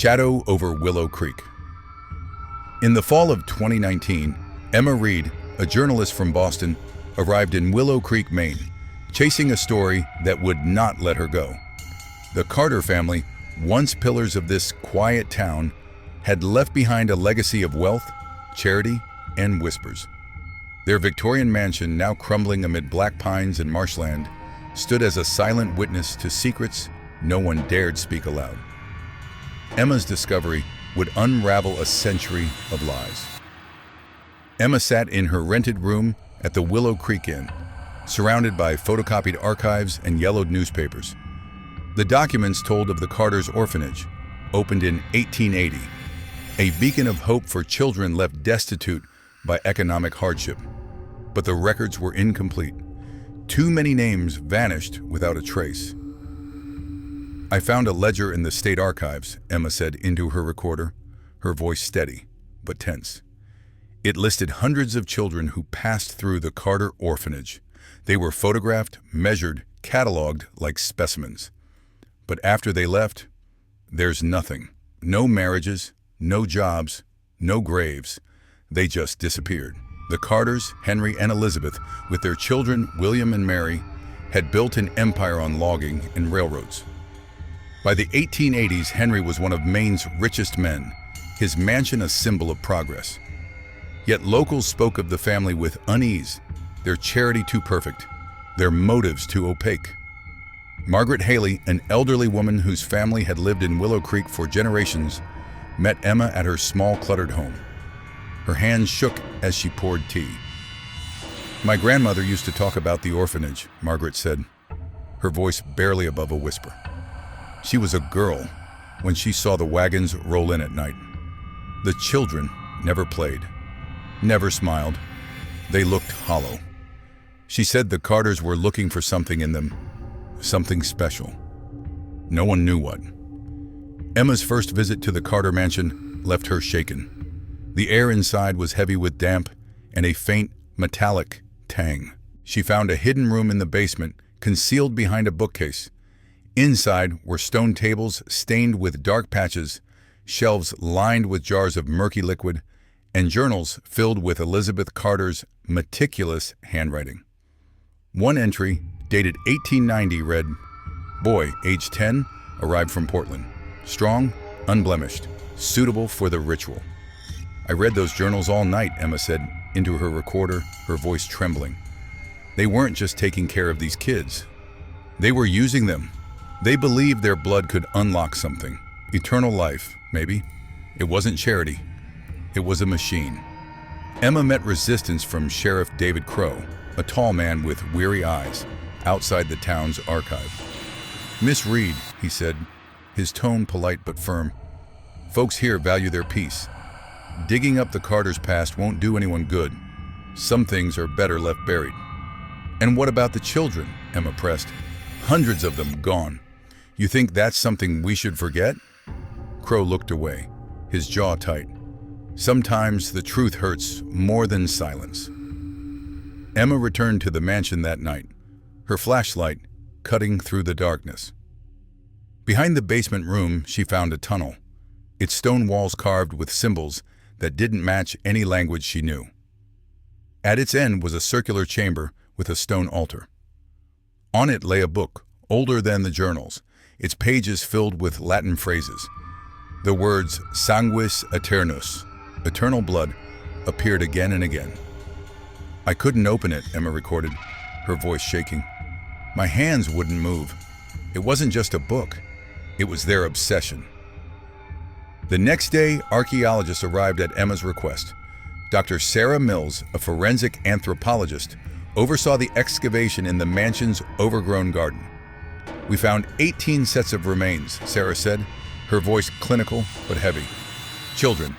Shadow over Willow Creek. In the fall of 2019, Emma Reed, a journalist from Boston, arrived in Willow Creek, Maine, chasing a story that would not let her go. The Carter family, once pillars of this quiet town, had left behind a legacy of wealth, charity, and whispers. Their Victorian mansion, now crumbling amid black pines and marshland, stood as a silent witness to secrets no one dared speak aloud. Emma's discovery would unravel a century of lies. Emma sat in her rented room at the Willow Creek Inn, surrounded by photocopied archives and yellowed newspapers. The documents told of the Carter's orphanage, opened in 1880, a beacon of hope for children left destitute by economic hardship. But the records were incomplete. Too many names vanished without a trace. "I found a ledger in the state archives," Emma said into her recorder, her voice steady but tense. It listed hundreds of children who passed through the Carter orphanage. They were photographed, measured, cataloged like specimens. But after they left, there's nothing. No marriages, no jobs, no graves. They just disappeared. The Carters, Henry and Elizabeth, with their children William and Mary, had built an empire on logging and railroads. By the 1880s, Henry was one of Maine's richest men, his mansion a symbol of progress. Yet locals spoke of the family with unease, their charity too perfect, their motives too opaque. Margaret Haley, an elderly woman whose family had lived in Willow Creek for generations, met Emma at her small, cluttered home. Her hands shook as she poured tea. "My grandmother used to talk about the orphanage," Margaret said, her voice barely above a whisper. "She was a girl when she saw the wagons roll in at night. The children never played, never smiled. They looked hollow. She said the Carters were looking for something in them, something special. No one knew what." Emma's first visit to the Carter mansion left her shaken. The air inside was heavy with damp and a faint, metallic tang. She found a hidden room in the basement, concealed behind a bookcase. Inside were stone tables stained with dark patches, shelves lined with jars of murky liquid, and journals filled with Elizabeth Carter's meticulous handwriting. One entry, dated 1890, read, "Boy, age 10, arrived from Portland. Strong, unblemished, suitable for the ritual." "I read those journals all night," Emma said into her recorder, her voice trembling. "They weren't just taking care of these kids. They were using them. They believed their blood could unlock something. Eternal life, maybe. It wasn't charity. It was a machine." Emma met resistance from Sheriff David Crow, a tall man with weary eyes, outside the town's archive. "Miss Reed," he said, his tone polite but firm, "folks here value their peace. Digging up the Carter's past won't do anyone good. Some things are better left buried." "And what about the children?" Emma pressed. "Hundreds of them gone. You think that's something we should forget?" Crow looked away, his jaw tight. "Sometimes the truth hurts more than silence." Emma returned to the mansion that night, her flashlight cutting through the darkness. Behind the basement room, she found a tunnel, its stone walls carved with symbols that didn't match any language she knew. At its end was a circular chamber with a stone altar. On it lay a book, older than the journals, its pages filled with Latin phrases. The words "sanguis aeternus," eternal blood, appeared again and again. "I couldn't open it," Emma recorded, her voice shaking. "My hands wouldn't move. It wasn't just a book. It was their obsession." The next day, archaeologists arrived at Emma's request. Dr. Sarah Mills, a forensic anthropologist, oversaw the excavation in the mansion's overgrown garden. "We found 18 sets of remains," Sarah said, her voice clinical but heavy. "Children,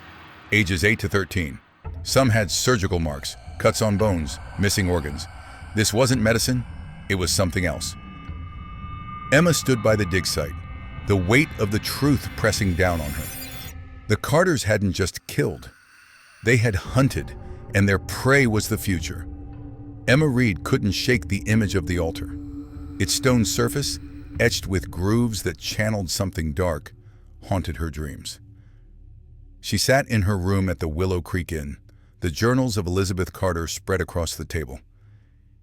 ages 8 to 13. Some had surgical marks, cuts on bones, missing organs. This wasn't medicine, it was something else." Emma stood by the dig site, the weight of the truth pressing down on her. The Carters hadn't just killed. They had hunted, and their prey was the future. Emma Reed couldn't shake the image of the altar. Its stone surface, etched with grooves that channeled something dark, haunted her dreams. She sat in her room at the Willow Creek Inn. The journals of Elizabeth Carter spread across the table.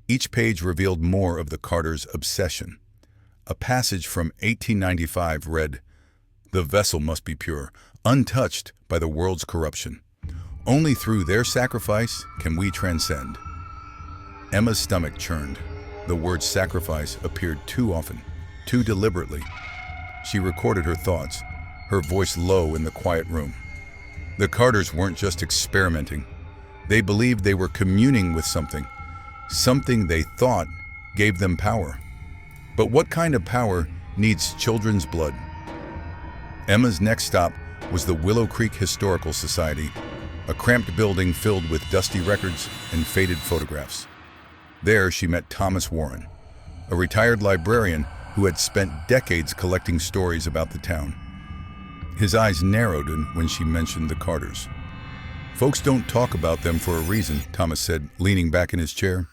Each page revealed more of the Carters' obsession. A passage from 1895 read, "The vessel must be pure, untouched by the world's corruption. Only through their sacrifice can we transcend." Emma's stomach churned. The word sacrifice appeared too often, too deliberately. She recorded her thoughts, her voice low in the quiet room. The Carters weren't just experimenting. They believed they were communing with something they thought gave them power. But what kind of power needs children's blood? Emma's next stop was the Willow Creek Historical Society, a cramped building filled with dusty records and faded photographs. There she met Thomas Warren, a retired librarian who had spent decades collecting stories about the town. His eyes narrowed when she mentioned the Carters. "Folks don't talk about them for a reason," Thomas said, leaning back in his chair.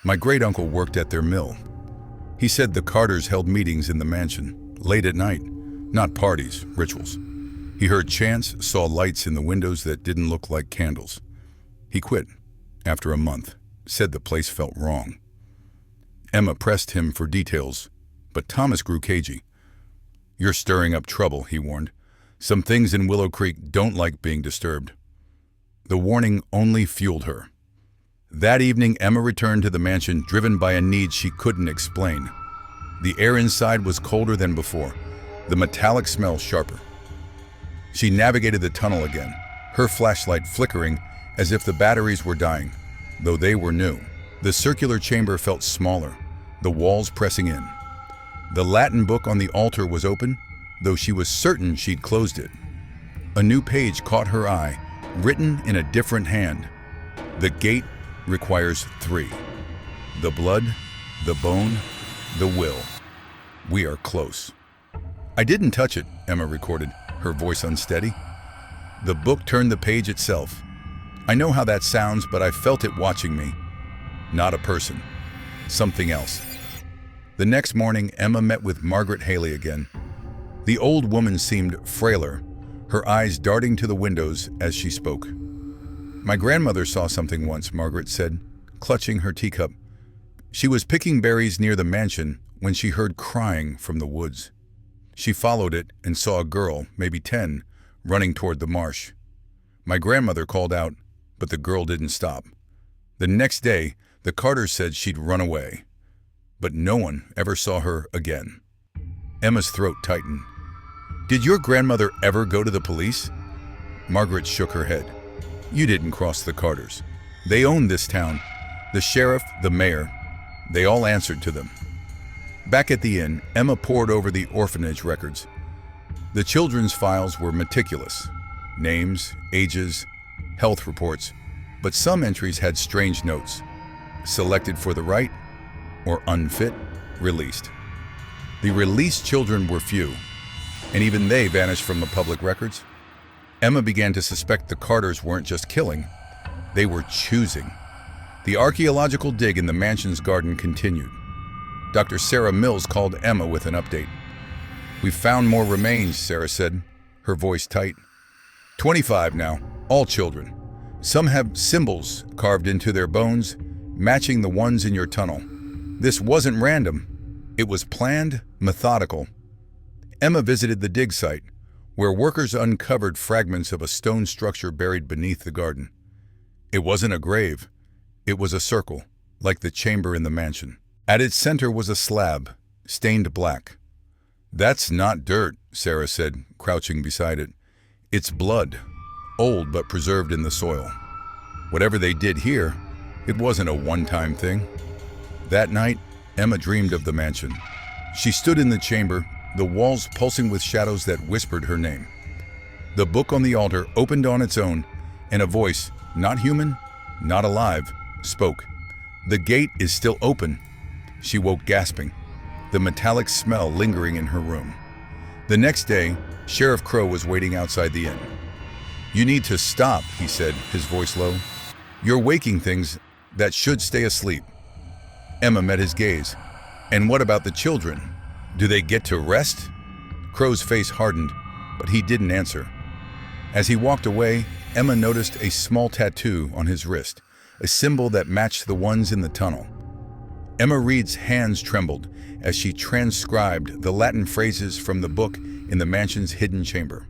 "My great-uncle worked at their mill. He said the Carters held meetings in the mansion, late at night, not parties, rituals. He heard chants, saw lights in the windows that didn't look like candles. He quit after a month, said the place felt wrong." Emma pressed him for details, but Thomas grew cagey. "You're stirring up trouble," he warned. "Some things in Willow Creek don't like being disturbed." The warning only fueled her. That evening, Emma returned to the mansion, driven by a need she couldn't explain. The air inside was colder than before, the metallic smell sharper. She navigated the tunnel again, her flashlight flickering as if the batteries were dying, though they were new. The circular chamber felt smaller, the walls pressing in. The Latin book on the altar was open, though she was certain she'd closed it. A new page caught her eye, written in a different hand. "The gate requires 3. The blood, the bone, the will. We are close." "I didn't touch it," Emma recorded, her voice unsteady. The book turned the page itself. "I know how that sounds, but I felt it watching me. Not a person. Something else." The next morning, Emma met with Margaret Haley again. The old woman seemed frailer, her eyes darting to the windows as she spoke. "My grandmother saw something once," Margaret said, clutching her teacup. "She was picking berries near the mansion when she heard crying from the woods. She followed it and saw a girl, maybe 10, running toward the marsh. My grandmother called out, but the girl didn't stop. The next day, the Carters said she'd run away, but no one ever saw her again." Emma's throat tightened. "Did your grandmother ever go to the police?" Margaret shook her head. "You didn't cross the Carters. They owned this town. The sheriff, the mayor, they all answered to them." Back at the inn, Emma pored over the orphanage records. The children's files were meticulous. Names, ages, health reports, but some entries had strange notes. Selected for the right, or unfit, released. The released children were few, and even they vanished from the public records. Emma began to suspect the Carters weren't just killing, they were choosing. The archaeological dig in the mansion's garden continued. Dr. Sarah Mills called Emma with an update. "We've found more remains," Sarah said, her voice tight. 25 now, all children. Some have symbols carved into their bones, matching the ones in your tunnel. This wasn't random. It was planned, methodical. Emma visited the dig site, where workers uncovered fragments of a stone structure buried beneath the garden. It wasn't a grave. It was a circle, like the chamber in the mansion. At its center was a slab, stained black. "That's not dirt," Sarah said, crouching beside it. "It's blood, old but preserved in the soil. Whatever they did here, it wasn't a one-time thing." That night, Emma dreamed of the mansion. She stood in the chamber, the walls pulsing with shadows that whispered her name. The book on the altar opened on its own, and a voice, not human, not alive, spoke. "The gate is still open." She woke gasping, the metallic smell lingering in her room. The next day, Sheriff Crow was waiting outside the inn. "You need to stop," he said, his voice low. "You're waking things that should stay asleep." Emma met his gaze. "And what about the children? Do they get to rest?" Crow's face hardened. but he didn't answer. As he walked away, Emma noticed a small tattoo on his wrist, a symbol that matched the ones in the tunnel. Emma Reed's hands trembled as she transcribed the Latin phrases from the book in the mansion's hidden chamber.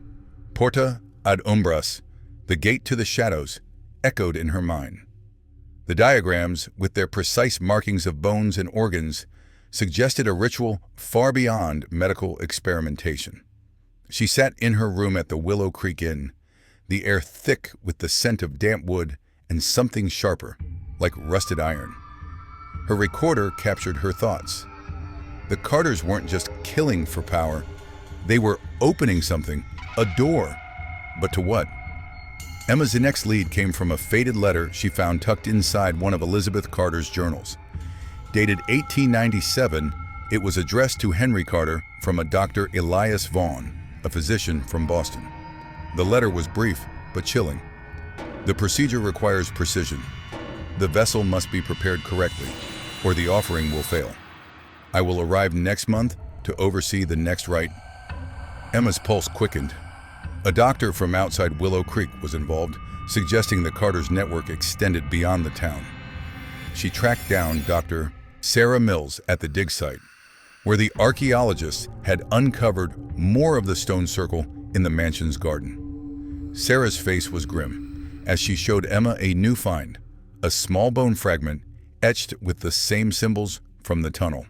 Porta ad umbras, the gate to the shadows, echoed in her mind. The diagrams, with their precise markings of bones and organs, suggested a ritual far beyond medical experimentation. She sat in her room at the Willow Creek Inn, the air thick with the scent of damp wood and something sharper, like rusted iron. Her recorder captured her thoughts. The Carters weren't just killing for power, they were opening something, a door. But to what? Emma's next lead came from a faded letter she found tucked inside one of Elizabeth Carter's journals. Dated 1897, it was addressed to Henry Carter from a Dr. Elias Vaughn, a physician from Boston. The letter was brief but chilling. The procedure requires precision. The vessel must be prepared correctly, or the offering will fail. I will arrive next month to oversee the next rite. Emma's pulse quickened. A doctor from outside Willow Creek was involved, suggesting the Carters' network extended beyond the town. She tracked down Dr. Sarah Mills at the dig site, where the archaeologists had uncovered more of the stone circle in the mansion's garden. Sarah's face was grim as she showed Emma a new find, a small bone fragment etched with the same symbols from the tunnel.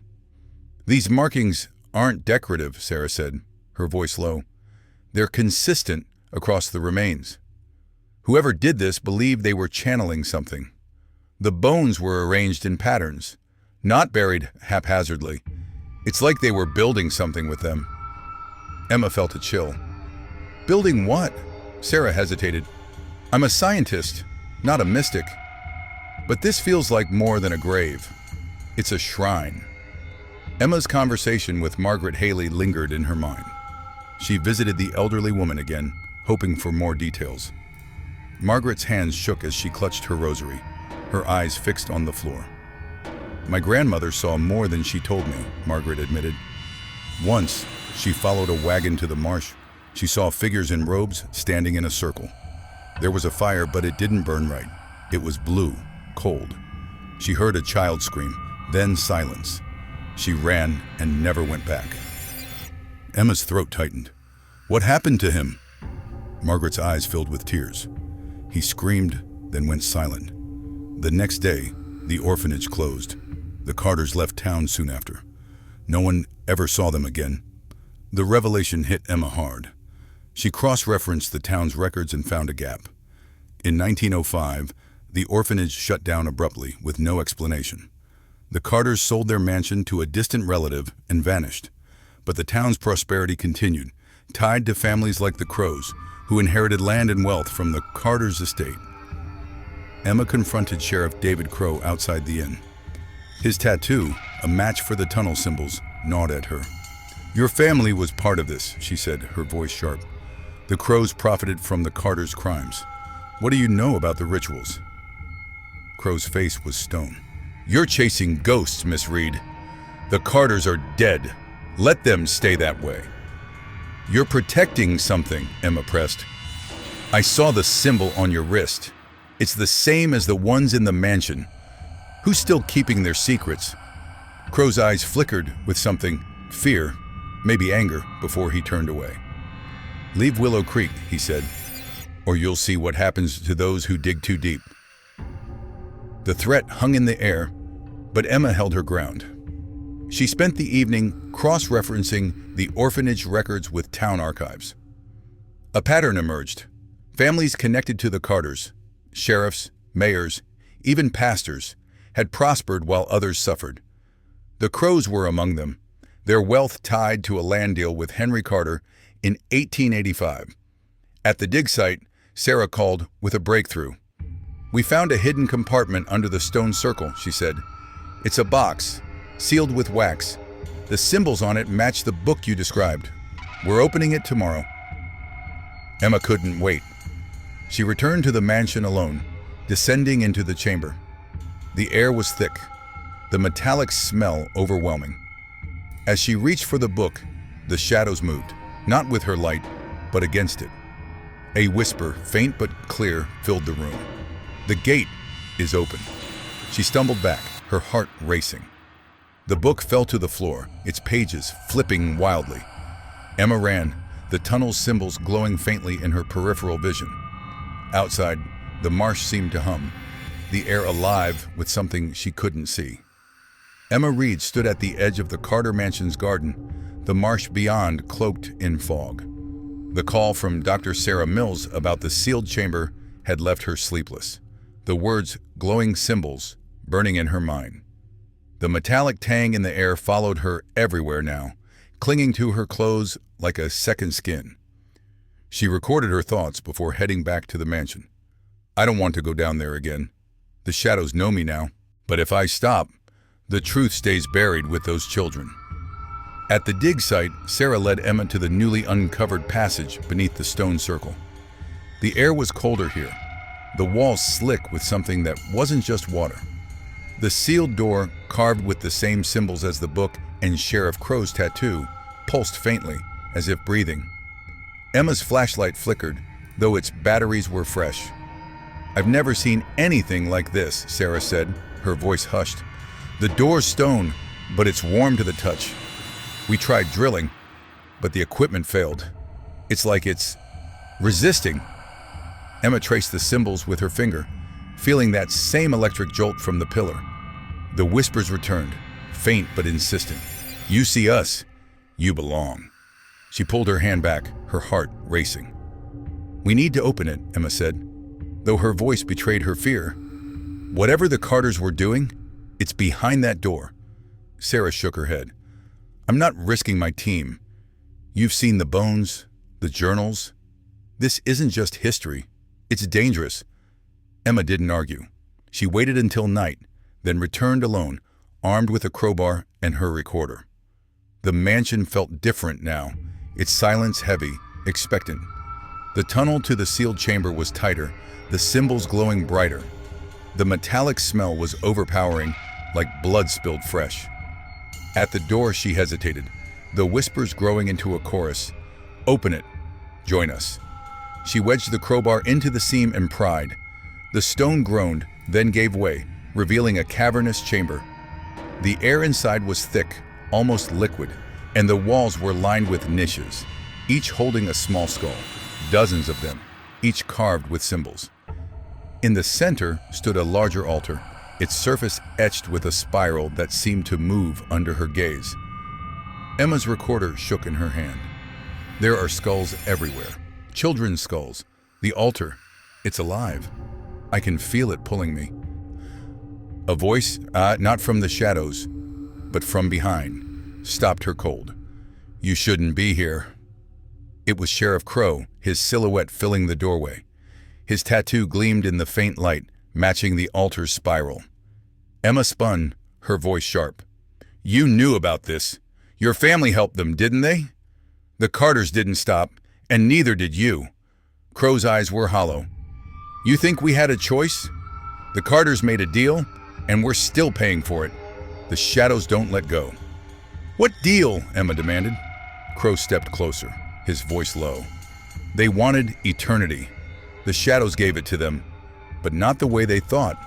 "These markings aren't decorative," Sarah said, her voice low. "They're consistent across the remains. Whoever did this believed they were channeling something. The bones were arranged in patterns, not buried haphazardly. It's like they were building something with them." Emma felt a chill. "Building what?" Sarah hesitated. "I'm a scientist, not a mystic. But this feels like more than a grave. It's a shrine." Emma's conversation with Margaret Haley lingered in her mind. She visited the elderly woman again, hoping for more details. Margaret's hands shook as she clutched her rosary, her eyes fixed on the floor. "My grandmother saw more than she told me," Margaret admitted. "Once, she followed a wagon to the marsh. She saw figures in robes standing in a circle. There was a fire, but it didn't burn right. It was blue, cold. She heard a child scream, then silence. She ran and never went back." Emma's throat tightened. "What happened to him?" Margaret's eyes filled with tears. "He screamed, then went silent. The next day, the orphanage closed. The Carters left town soon after. No one ever saw them again." The revelation hit Emma hard. She cross-referenced the town's records and found a gap. In 1905, the orphanage shut down abruptly with no explanation. The Carters sold their mansion to a distant relative and vanished. But the town's prosperity continued, tied to families like the Crows, who inherited land and wealth from the Carters' estate. Emma confronted Sheriff David Crow outside the inn. His tattoo, a match for the tunnel symbols, gnawed at her. "Your family was part of this," she said, her voice sharp. "The Crows profited from the Carters' crimes. What do you know about the rituals?" Crow's face was stone. "You're chasing ghosts, Miss Reed. The Carters are dead. Let them stay that way." "You're protecting something," Emma pressed. "I saw the symbol on your wrist. It's the same as the ones in the mansion. Who's still keeping their secrets?" Crow's eyes flickered with something, fear, maybe anger, before he turned away. "Leave Willow Creek," he said, "or you'll see what happens to those who dig too deep." The threat hung in the air, but Emma held her ground. She spent the evening cross-referencing the orphanage records with town archives. A pattern emerged. Families connected to the Carters, sheriffs, mayors, even pastors, had prospered while others suffered. The Crows were among them, their wealth tied to a land deal with Henry Carter in 1885. At the dig site, Sarah called with a breakthrough. "We found a hidden compartment under the stone circle," she said. "It's a box, sealed with wax. The symbols on it match the book you described. We're opening it tomorrow." Emma couldn't wait. She returned to the mansion alone, descending into the chamber. The air was thick, the metallic smell overwhelming. As she reached for the book, the shadows moved, not with her light, but against it. A whisper, faint but clear, filled the room. "The gate is open." She stumbled back, her heart racing. The book fell to the floor, its pages flipping wildly. Emma ran, the tunnel's symbols glowing faintly in her peripheral vision. Outside, the marsh seemed to hum, the air alive with something she couldn't see. Emma Reed stood at the edge of the Carter Mansion's garden, the marsh beyond cloaked in fog. The call from Dr. Sarah Mills about the sealed chamber had left her sleepless, the words glowing symbols burning in her mind. The metallic tang in the air followed her everywhere now, clinging to her clothes like a second skin. She recorded her thoughts before heading back to the mansion. "I don't want to go down there again. The shadows know me now, but if I stop, the truth stays buried with those children." At the dig site, Sarah led Emma to the newly uncovered passage beneath the stone circle. The air was colder here, the walls slick with something that wasn't just water. The sealed door, carved with the same symbols as the book and Sheriff Crow's tattoo, pulsed faintly, as if breathing. Emma's flashlight flickered, though its batteries were fresh. "I've never seen anything like this," Sarah said, her voice hushed. "The door's stone, but it's warm to the touch. We tried drilling, but the equipment failed. It's like it's resisting." Emma traced the symbols with her finger, feeling that same electric jolt from the pillar. The whispers returned, faint but insistent. "You see us, you belong." She pulled her hand back, her heart racing. "We need to open it," Emma said, though her voice betrayed her fear. "Whatever the Carters were doing, it's behind that door." Sarah shook her head. "I'm not risking my team. You've seen the bones, the journals. This isn't just history. It's dangerous." Emma didn't argue. She waited until night, then returned alone, armed with a crowbar and her recorder. The mansion felt different now, its silence heavy, expectant. The tunnel to the sealed chamber was tighter, the symbols glowing brighter. The metallic smell was overpowering, like blood spilled fresh. At the door she hesitated, the whispers growing into a chorus. "Open it. Join us." She wedged the crowbar into the seam and pried. The stone groaned, then gave way, revealing a cavernous chamber. The air inside was thick, almost liquid, and the walls were lined with niches, each holding a small skull, dozens of them, each carved with symbols. In the center stood a larger altar, its surface etched with a spiral that seemed to move under her gaze. Emma's recorder shook in her hand. There are skulls everywhere, children's skulls. The altar, it's alive. I can feel it pulling me. A voice, not from the shadows, but from behind, stopped her cold. "You shouldn't be here." It was Sheriff Crow, his silhouette filling the doorway. His tattoo gleamed in the faint light, matching the altar's spiral. Emma spun, her voice sharp. "You knew about this. Your family helped them, didn't they? The Carters didn't stop, and neither did you." Crow's eyes were hollow. "You think we had a choice? The Carters made a deal, and we're still paying for it. The shadows don't let go." "What deal?" Emma demanded. Crow stepped closer, his voice low. "They wanted eternity. The shadows gave it to them, but not the way they thought.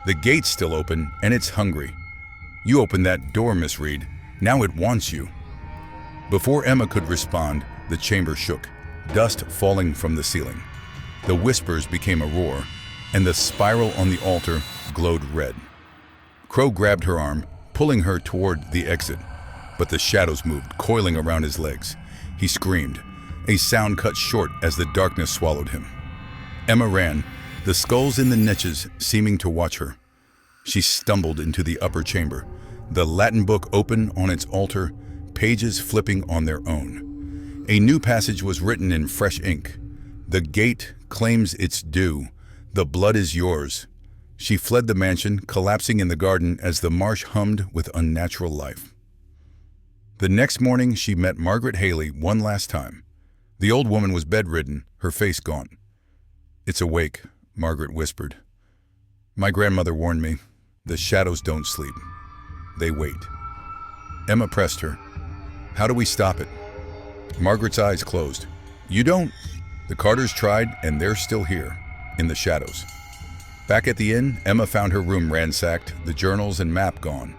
The gate's still open, and it's hungry. You opened that door, Miss Reed. Now it wants you." Before Emma could respond, the chamber shook, dust falling from the ceiling. The whispers became a roar, and the spiral on the altar glowed red. Crow grabbed her arm, pulling her toward the exit, but the shadows moved, coiling around his legs. He screamed, a sound cut short as the darkness swallowed him. Emma ran, the skulls in the niches seeming to watch her. She stumbled into the upper chamber, the Latin book open on its altar, pages flipping on their own. A new passage was written in fresh ink. "The gate claims its due. The blood is yours." She fled the mansion, collapsing in the garden as the marsh hummed with unnatural life. The next morning, she met Margaret Haley one last time. The old woman was bedridden, her face gaunt. "It's awake," Margaret whispered. "My grandmother warned me. The shadows don't sleep. They wait." Emma pressed her. "How do we stop it?" Margaret's eyes closed. You don't. The Carters tried, and they're still here, in the shadows. Back at the inn, Emma found her room ransacked, the journals and map gone.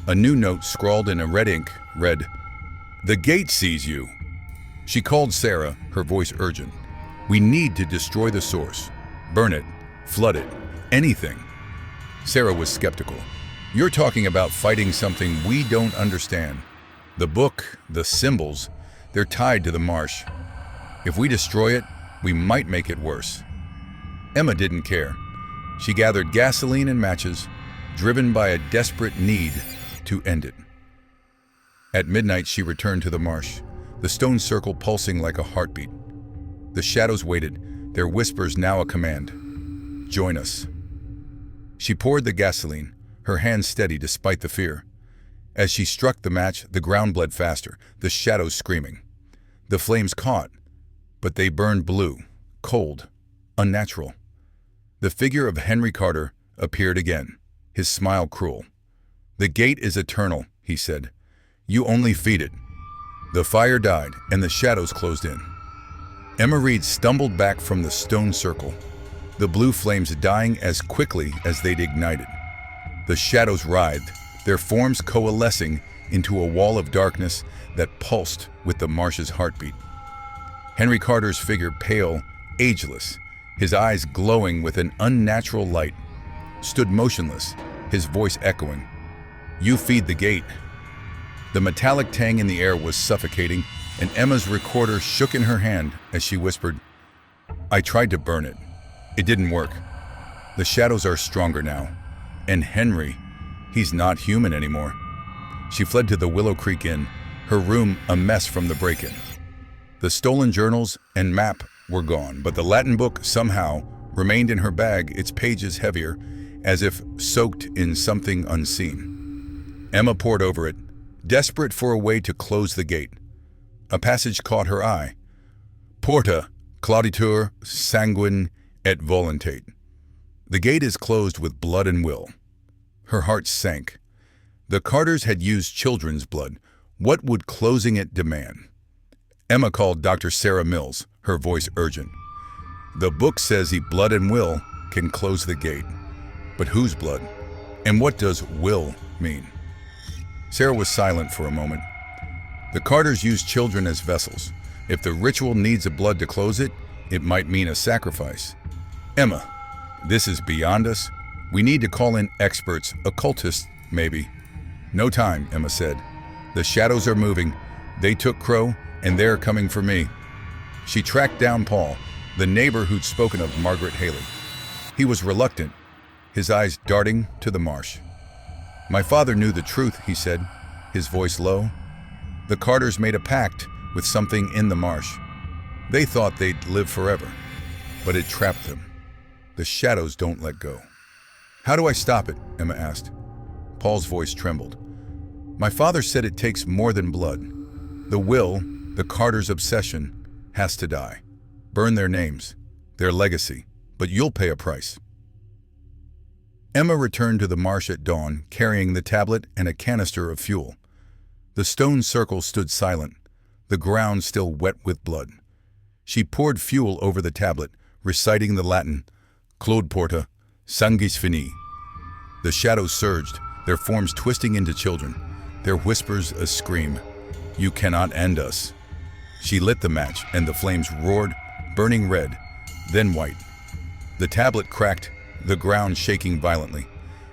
A new note scrawled in a red ink read, "The gate sees you." She called Sarah, her voice urgent. "We need to destroy the source. Burn it, flood it, anything." Sarah was skeptical. "You're talking about fighting something we don't understand. The book, the symbols, they're tied to the marsh. If we destroy it, we might make it worse." Emma didn't care. She gathered gasoline and matches, driven by a desperate need to end it. At midnight, she returned to the marsh, the stone circle pulsing like a heartbeat. The shadows waited, their whispers now a command. "Join us." She poured the gasoline, her hands steady despite the fear. As she struck the match, the ground bled faster, the shadows screaming. The flames caught, but they burned blue, cold, unnatural. The figure of Henry Carter appeared again, his smile cruel. "The gate is eternal," he said. "You only feed it." The fire died, and the shadows closed in. Emma Reed stumbled back from the stone circle, the blue flames dying as quickly as they'd ignited. The shadows writhed, their forms coalescing into a wall of darkness that pulsed with the marsh's heartbeat. Henry Carter's figure, pale, ageless, his eyes glowing with an unnatural light, stood motionless, his voice echoing, "You feed the gate." The metallic tang in the air was suffocating, and Emma's recorder shook in her hand as she whispered, "I tried to burn it. It didn't work. The shadows are stronger now. And Henry, he's not human anymore." She fled to the Willow Creek Inn, her room a mess from the break-in. The stolen journals and map were gone, but the Latin book somehow remained in her bag, its pages heavier, as if soaked in something unseen. Emma pored over it, desperate for a way to close the gate. A passage caught her eye. "Porta clauditur sanguine et voluntate." The gate is closed with blood and will. Her heart sank. The Carters had used children's blood. What would closing it demand? Emma called Dr. Sarah Mills, her voice urgent. "The book says he blood and will can close the gate. But whose blood? And what does will mean?" Sarah was silent for a moment. "The Carters use children as vessels. If the ritual needs a blood to close it, it might mean a sacrifice." "Emma, this is beyond us. We need to call in experts, occultists, maybe." "No time," Emma said. "The shadows are moving. They took Crow, and they're coming for me." She tracked down Paul, the neighbor who'd spoken of Margaret Haley. He was reluctant, his eyes darting to the marsh. "My father knew the truth," he said, his voice low. "The Carters made a pact with something in the marsh. They thought they'd live forever, but it trapped them. The shadows don't let go." "How do I stop it?" Emma asked. Paul's voice trembled. "My father said it takes more than blood. The will, the Carters' obsession, has to die. Burn their names, their legacy, but you'll pay a price." Emma returned to the marsh at dawn, carrying the tablet and a canister of fuel. The stone circle stood silent, the ground still wet with blood. She poured fuel over the tablet, reciting the Latin, "Claude porta, sanguis fini." The shadows surged, their forms twisting into children, their whispers a scream, "You cannot end us." She lit the match, and the flames roared, burning red, then white. The tablet cracked, the ground shaking violently.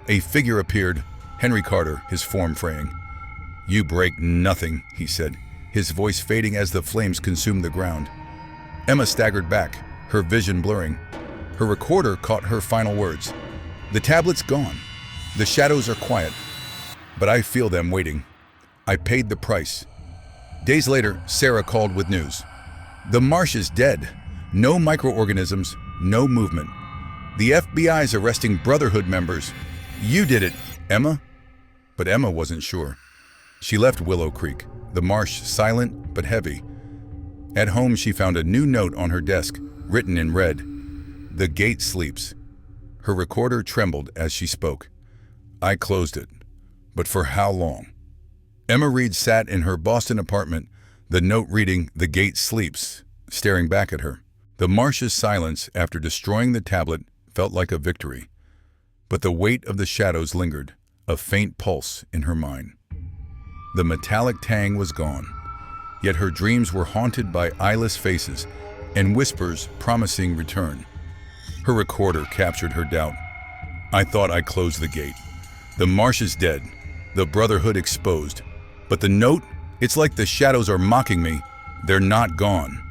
A figure appeared, Henry Carter, his form fraying. "You break nothing," he said, his voice fading as the flames consumed the ground. Emma staggered back, her vision blurring. Her recorder caught her final words. "The tablet's gone. The shadows are quiet. But I feel them waiting. I paid the price." Days later, Sarah called with news. "The marsh is dead. No microorganisms, no movement. The FBI's arresting Brotherhood members. You did it, Emma." But Emma wasn't sure. She left Willow Creek, the marsh silent but heavy. At home, she found a new note on her desk, written in red. "The gate sleeps." Her recorder trembled as she spoke. "I closed it. But for how long?" Emma Reed sat in her Boston apartment, the note reading, "The gate sleeps," staring back at her. The marsh's silence after destroying the tablet felt like a victory, but the weight of the shadows lingered, a faint pulse in her mind. The metallic tang was gone, yet her dreams were haunted by eyeless faces and whispers promising return. Her recorder captured her doubt. "I thought I closed the gate. The marsh is dead, the Brotherhood exposed. But the note, it's like the shadows are mocking me. They're not gone."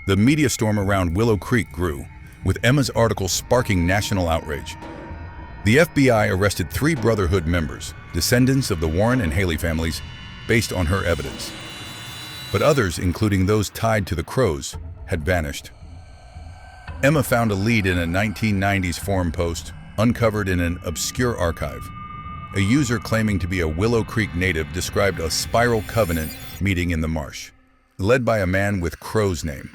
The media storm around Willow Creek grew, with Emma's article sparking national outrage. The FBI arrested 3 Brotherhood members, descendants of the Warren and Haley families, based on her evidence. But others, including those tied to the Crows, had vanished. Emma found a lead in a 1990s forum post, uncovered in an obscure archive. A user claiming to be a Willow Creek native described a spiral covenant meeting in the marsh, led by a man with Crow's name.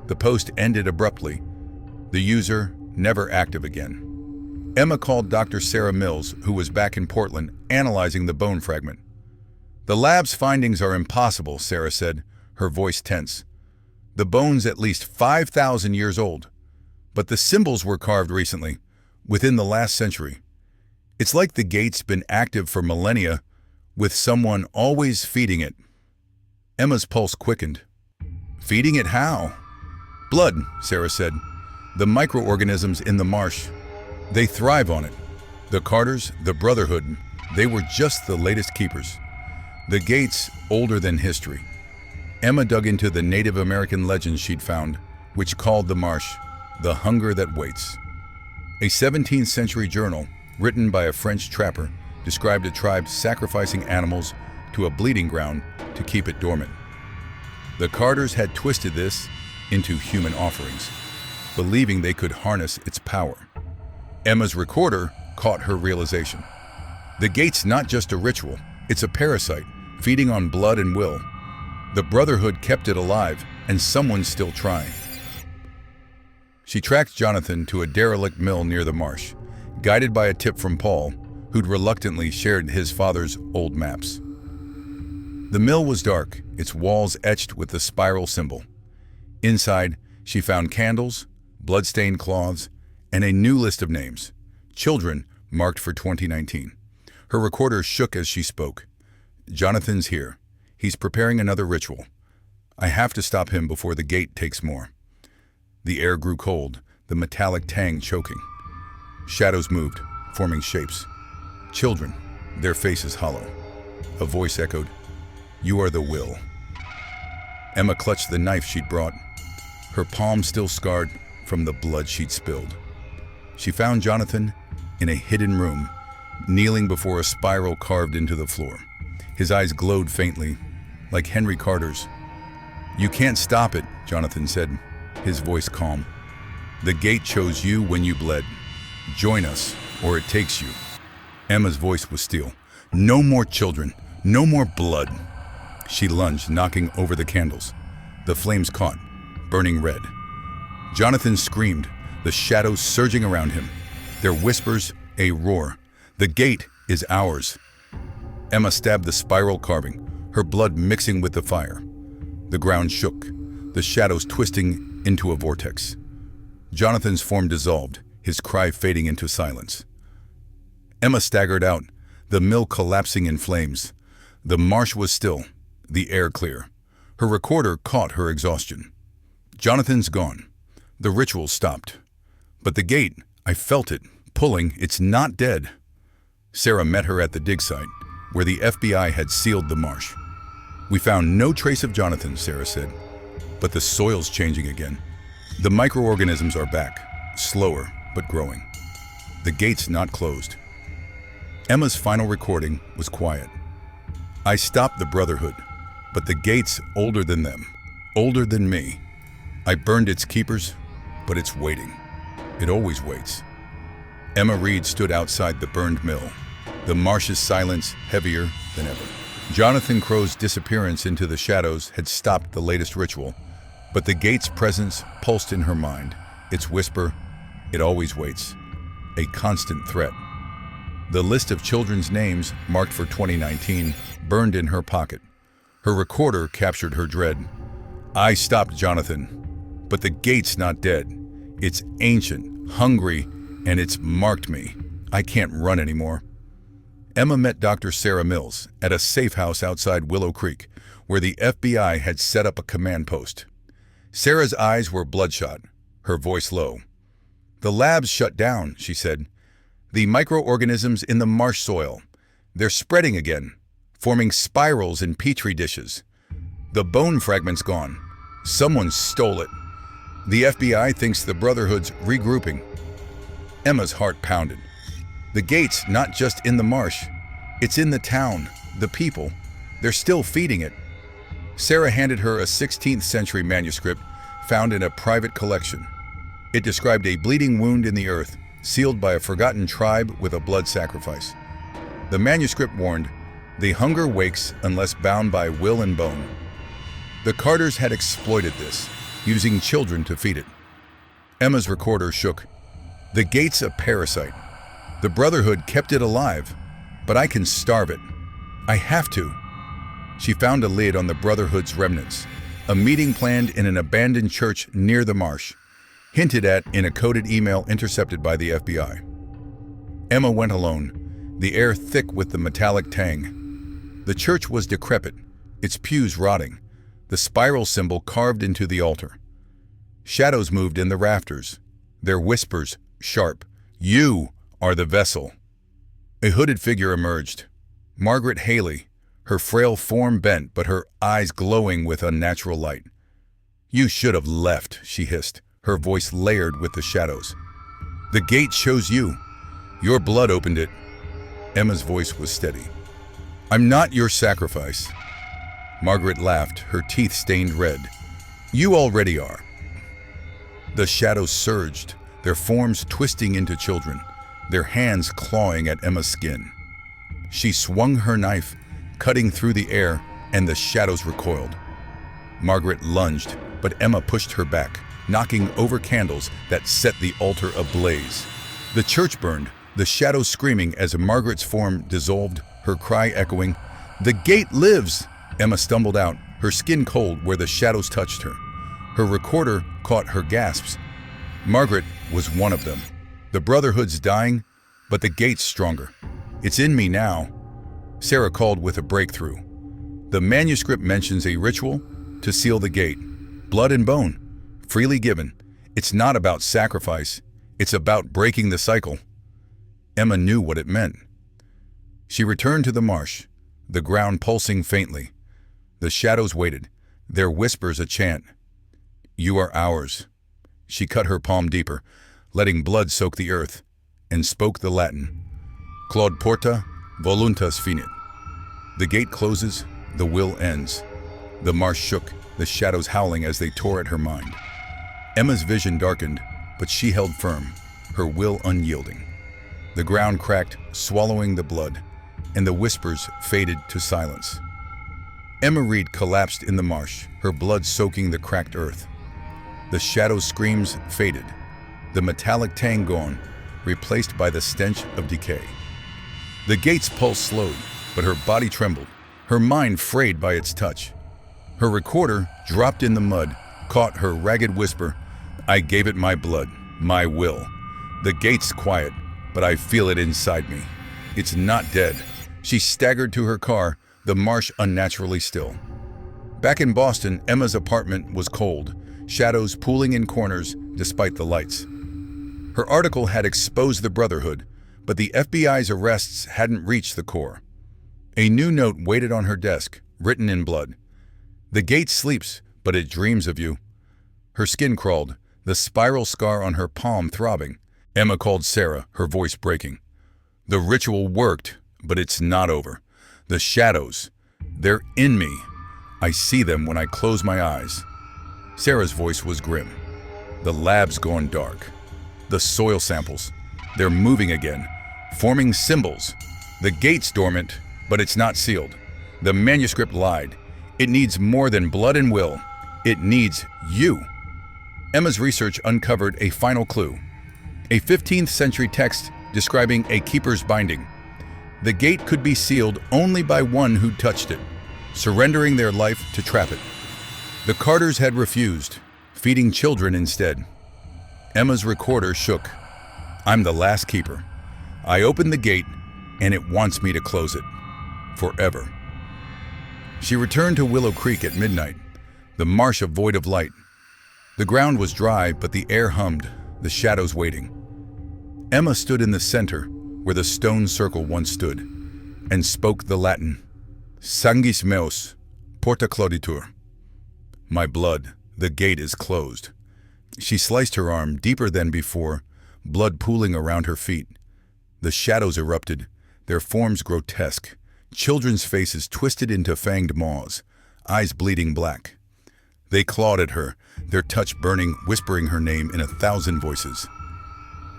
The post ended abruptly, the user never active again. Emma called Dr. Sarah Mills, who was back in Portland, analyzing the bone fragment. "The lab's findings are impossible," Sarah said, her voice tense. "The bone's at least 5,000 years old, but the symbols were carved recently, within the last century. It's like the gate's been active for millennia, with someone always feeding it." Emma's pulse quickened. "Feeding it how?" "Blood," Sarah said. "The microorganisms in the marsh, they thrive on it. The Carters, the Brotherhood, they were just the latest keepers. The gate's older than history." Emma dug into the Native American legends she'd found, which called the marsh the hunger that waits. A 17th century journal, written by a French trapper, described a tribe sacrificing animals to a bleeding ground to keep it dormant. The Carters had twisted this into human offerings, believing they could harness its power. Emma's recorder caught her realization. The gate's not just a ritual, it's a parasite, feeding on blood and will. The Brotherhood kept it alive, and someone's still trying. She tracked Jonathan to a derelict mill near the marsh, guided by a tip from Paul, who'd reluctantly shared his father's old maps. The mill was dark, its walls etched with the spiral symbol. Inside, she found candles, blood-stained cloths, and a new list of names, children marked for 2019. Her recorder shook as she spoke. "Jonathan's here. He's preparing another ritual. I have to stop him before the gate takes more." The air grew cold, the metallic tang choking. Shadows moved, forming shapes. Children, their faces hollow. A voice echoed, "You are the will." Emma clutched the knife she'd brought, her palm still scarred from the blood she'd spilled. She found Jonathan in a hidden room, kneeling before a spiral carved into the floor. His eyes glowed faintly, like Henry Carter's. "You can't stop it," Jonathan said, his voice calm. "The gate chose you when you bled. Join us, or it takes you." Emma's voice was steel. "No more children, no more blood." She lunged, knocking over the candles. The flames caught, burning red. Jonathan screamed, the shadows surging around him. Their whispers, a roar. "The gate is ours." Emma stabbed the spiral carving, her blood mixing with the fire. The ground shook, the shadows twisting into a vortex. Jonathan's form dissolved, his cry fading into silence. Emma staggered out, the mill collapsing in flames. The marsh was still, the air clear. Her recorder caught her exhaustion. "Jonathan's gone." The ritual stopped. "But the gate, I felt it, pulling, it's not dead." Sarah met her at the dig site, where the FBI had sealed the marsh. "We found no trace of Jonathan," Sarah said, "but the soil's changing again. The microorganisms are back, slower but growing. The gate's not closed." Emma's final recording was quiet. "I stopped the Brotherhood, but the gate's older than them, older than me. I burned its keepers, but it's waiting. It always waits." Emma Reed stood outside the burned mill, the marsh's silence heavier than ever. Jonathan Crow's disappearance into the shadows had stopped the latest ritual, but the gate's presence pulsed in her mind, its whisper, "It always waits," a constant threat. The list of children's names, marked for 2019, burned in her pocket. Her recorder captured her dread. I stopped Jonathan, but the gate's not dead. It's ancient, hungry, and it's marked me. I can't run anymore. Emma met Dr. Sarah Mills at a safe house outside Willow Creek, where the FBI had set up a command post. Sarah's eyes were bloodshot, her voice low. "The lab's shut down," she said. "The microorganisms in the marsh soil. They're spreading again, forming spirals in petri dishes. The bone fragment's gone. Someone stole it. The FBI thinks the Brotherhood's regrouping." Emma's heart pounded. The gate's not just in the marsh. It's in the town, the people. They're still feeding it. Sarah handed her a 16th century manuscript found in a private collection. It described a bleeding wound in the earth, sealed by a forgotten tribe with a blood sacrifice. The manuscript warned, "The hunger wakes unless bound by will and bone." The Carters had exploited this, using children to feed it. Emma's recorder shook. "The gate's a parasite. The Brotherhood kept it alive, but I can starve it. I have to." She found a lid on the Brotherhood's remnants, a meeting planned in an abandoned church near the marsh, hinted at in a coded email intercepted by the FBI. Emma went alone, the air thick with the metallic tang. The church was decrepit, its pews rotting, the spiral symbol carved into the altar. Shadows moved in the rafters, their whispers sharp. "You are the vessel." A hooded figure emerged. Margaret Haley, her frail form bent but her eyes glowing with unnatural light. "You should have left," she hissed, her voice layered with the shadows. "The gate chose you. Your blood opened it." Emma's voice was steady. "I'm not your sacrifice." Margaret laughed, her teeth stained red. "You already are." The shadows surged, their forms twisting into children, their hands clawing at Emma's skin. She swung her knife, cutting through the air, and the shadows recoiled. Margaret lunged, but Emma pushed her back, knocking over candles that set the altar ablaze. The church burned, the shadows screaming as Margaret's form dissolved, her cry echoing, "The gate lives!" Emma stumbled out, her skin cold where the shadows touched her. Her recorder caught her gasps. Margaret was one of them. "The Brotherhood's dying, but the gate's stronger. It's in me now." Sarah called with a breakthrough. "The manuscript mentions a ritual to seal the gate. Blood and bone, freely given. It's not about sacrifice. It's about breaking the cycle." Emma knew what it meant. She returned to the marsh, the ground pulsing faintly. The shadows waited, their whispers a chant. "You are ours." She cut her palm deeper, letting blood soak the earth, and spoke the Latin. "Claude porta, voluntas finit." The gate closes, the will ends. The marsh shook, the shadows howling as they tore at her mind. Emma's vision darkened, but she held firm, her will unyielding. The ground cracked, swallowing the blood, and the whispers faded to silence. Emma Reed collapsed in the marsh, her blood soaking the cracked earth. The shadow screams faded, the metallic tang gone, replaced by the stench of decay. The gate's pulse slowed, but her body trembled, her mind frayed by its touch. Her recorder, dropped in the mud, caught her ragged whisper, "I gave it my blood, my will. The gate's quiet, but I feel it inside me. It's not dead." She staggered to her car, the marsh unnaturally still. Back in Boston, Emma's apartment was cold, shadows pooling in corners despite the lights. Her article had exposed the Brotherhood, but the FBI's arrests hadn't reached the core. A new note waited on her desk, written in blood. "The gate sleeps, but it dreams of you." Her skin crawled, the spiral scar on her palm throbbing. Emma called Sarah, her voice breaking. "The ritual worked, but it's not over. The shadows, they're in me. I see them when I close my eyes." Sarah's voice was grim. "The lab's gone dark. The soil samples, they're moving again, forming symbols. The gate's dormant, but it's not sealed. The manuscript lied. It needs more than blood and will. It needs you." Emma's research uncovered a final clue. A 15th century text describing a keeper's binding. The gate could be sealed only by one who touched it, surrendering their life to trap it. The Carters had refused, feeding children instead. Emma's recorder shook. I'm the last keeper. I opened the gate, and it wants me to close it. Forever. She returned to Willow Creek at midnight, the marsh a void of light. The ground was dry, but the air hummed, the shadows waiting. Emma stood in the center, where the stone circle once stood, and spoke the Latin, Sanguis meus, porta clauditur. My blood, the gate is closed. She sliced her arm deeper than before, blood pooling around her feet. The shadows erupted, their forms grotesque, children's faces twisted into fanged maws, eyes bleeding black. They clawed at her, their touch burning, whispering her name in 1,000 voices.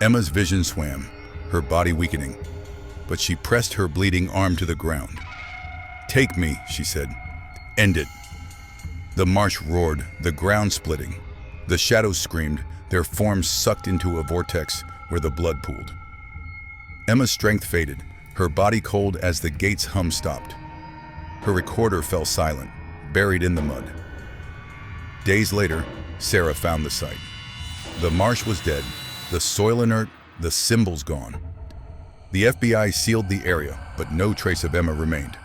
Emma's vision swam, her body weakening, but she pressed her bleeding arm to the ground. Take me, she said. End it. The marsh roared, the ground splitting. The shadows screamed, their forms sucked into a vortex where the blood pooled. Emma's strength faded, her body cold as the gate's hum stopped. Her recorder fell silent, buried in the mud. Days later, Sarah found the site. The marsh was dead, the soil inert, the symbols gone. The FBI sealed the area, but no trace of Emma remained.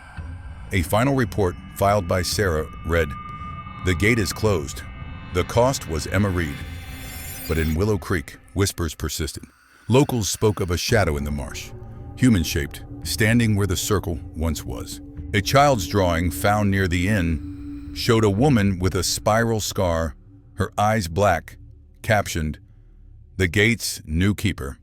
A final report filed by Sarah read, "The gate is closed. The cost was Emma Reed." But in Willow Creek, whispers persisted. Locals spoke of a shadow in the marsh, human-shaped, standing where the circle once was. A child's drawing found near the inn showed a woman with a spiral scar, her eyes black, captioned, "The gate's new keeper."